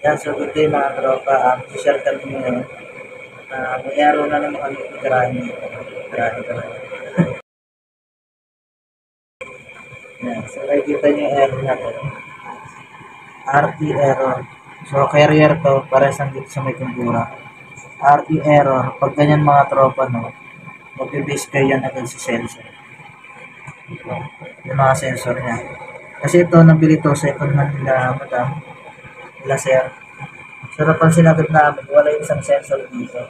Yan, so good day mga tropa. Share kami ngayon. May araw na naman kami itirahin dito. Itirahin ka lang. Yan, so nakikita niyo yung error natin. RT error. So carrier to, parehas dito sa may kumpura. RT error. Pag ganyan mga tropa, no, mag-base kayo yan agad sa sensor. So, yung mga sensor niya. Kasi ito, nabili to, second hand nila, madam, nila sir. So napansin agad namin, wala yung isang sensor dito.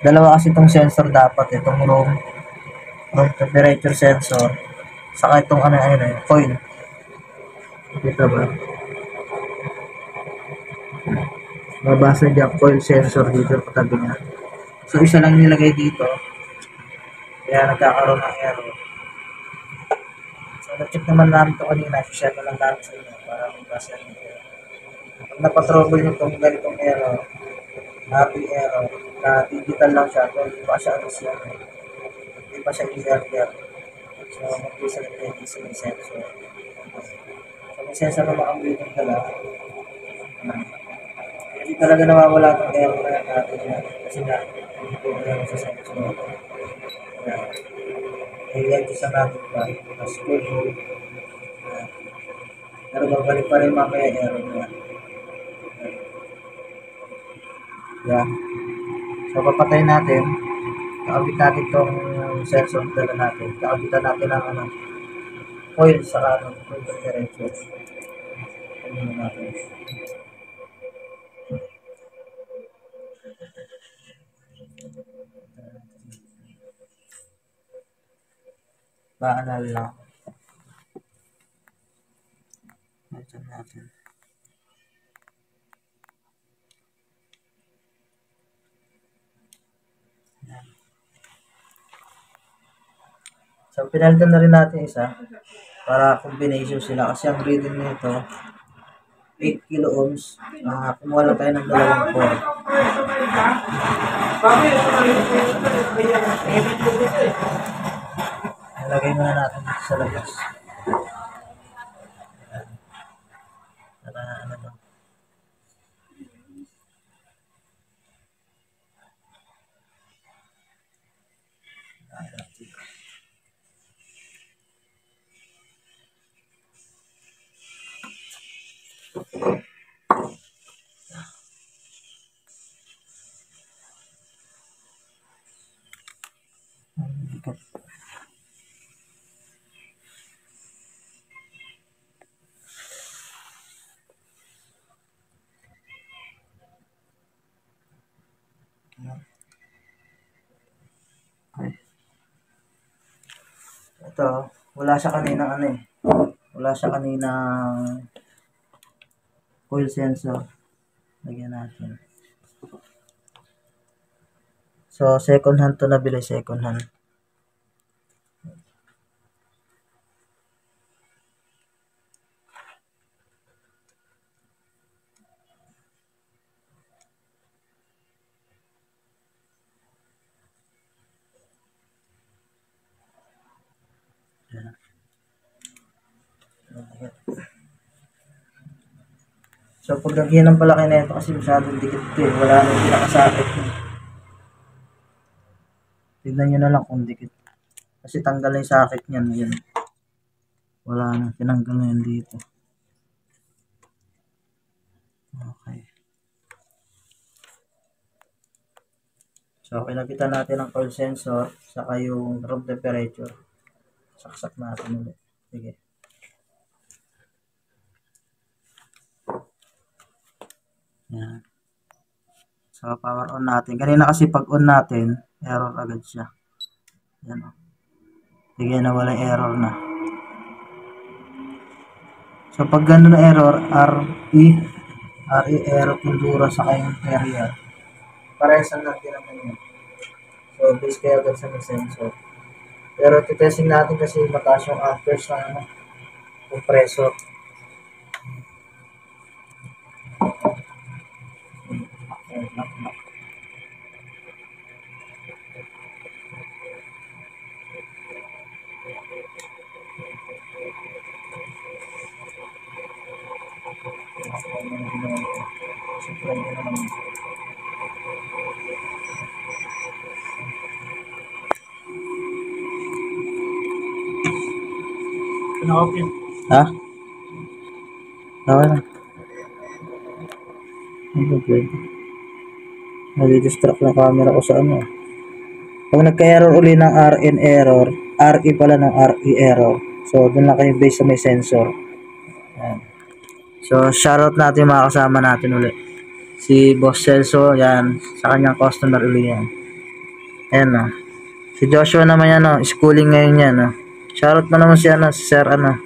Dalawa kasi itong sensor dapat, itong room temperature sensor, saka itong coil. Dito ba? Mabasa dyan, coil sensor dito katabi niya. So isa lang nilagay dito, kaya nagkakaroon ng error. So na-check naman namin ito kanina, share na lang namin sa inyo para mabasa nyo. Pag napatrouble nyo itong ganitong error, happy error, na digital lang siya, so hindi pa siya hindi pa siya inverter. So mag-isa lang tayo sa sensor. So may sensor na makambitong dala. Hindi talaga nawawala itong error na natin yan. Kasi nga, hindi po na sa sensor. Ayan, isa natin pa. Tapos good hold. Pero babalik pa rin mamaya error na. Yan. So, papatay natin. Kakabit natin itong sensor dala natin. Kakabitan natin ang coil sa coil temperature. Ano natin. Baanal lang. Ito natin. Yan. So, pinalitan na rin natin isa para combination sila kasi ang reading nito 8 kilo ohms. Kumuha lang tayo ng dalawang core. Nalagay muna natin dito sa labas. Para ano to. Ito, wala siya kaninang Wala siya kaninang coil sensor. Lagyan natin. So, second hand to nabili, second hand. So, pag lagyan ng palaki na ito kasi masyadong dikit ito eh. Wala nang pinakasakit. Tignan nyo na lang kung dikit. Kasi tanggal na yung sakit niyan. Yan. Wala na. Tinanggal na yan dito. Okay. So, kinabitan natin ang coil sensor saka yung room temperature. Saksak natin ulit. Sige. Yan. So, power on natin. Kanina kasi pag on natin, error agad siya. Yan o. Sige na, walang error na. So, pag gano'n na error, RE error pindura sa kayong carrier. Parehas ang natin naman yun. So, base kayo agad sa sensor. Pero titesting natin kasi mataas yung amperes ng compressor. yung ginawa ko. Supply ko naman. Pinaka-open. Ha? Okay na. Ano pwede? Nadi-distract na camera ko sa ano. Pag nagka-error uli ng RN error, RE pala ng RE error. So, doon lang kayo base sa may sensor. Ayan. So, shoutout natin yung mga kasama natin uli. Si Boss Celso, yan. Sa kanyang customer uli yan. Ayan o. Si Joshua naman yan o. Schooling ngayon yan o. Shoutout mo naman si ano, si Sir ano.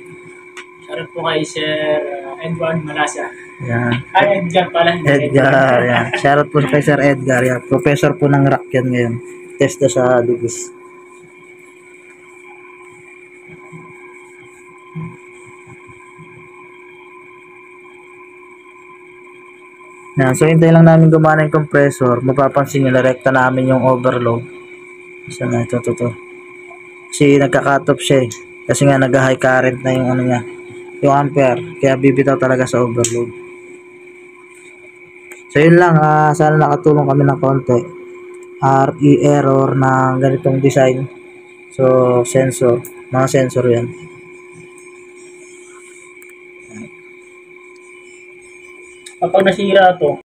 Shoutout po kay Sir Edward Malasa. Yan. Ay, Edgar pala. Edgar, yan. Shoutout po kay Sir Edgar, yan. Professor po ng rock yan ngayon. Test na sa Lugis. Yan. So, hintay lang namin gumana yung compressor. Mapapansin nyo, direkta namin yung overload. Saan na ito, ito. Kasi nagka-cut off siya eh. Kasi nga nag-high current na yung ano niya. Yung ampere. Kaya bibitaw talaga sa overload. So, yun lang. Sana nakatulong kami ng konti. RE error ng ganitong design. So, sensor. Mga sensor yan. Kapag nasira to,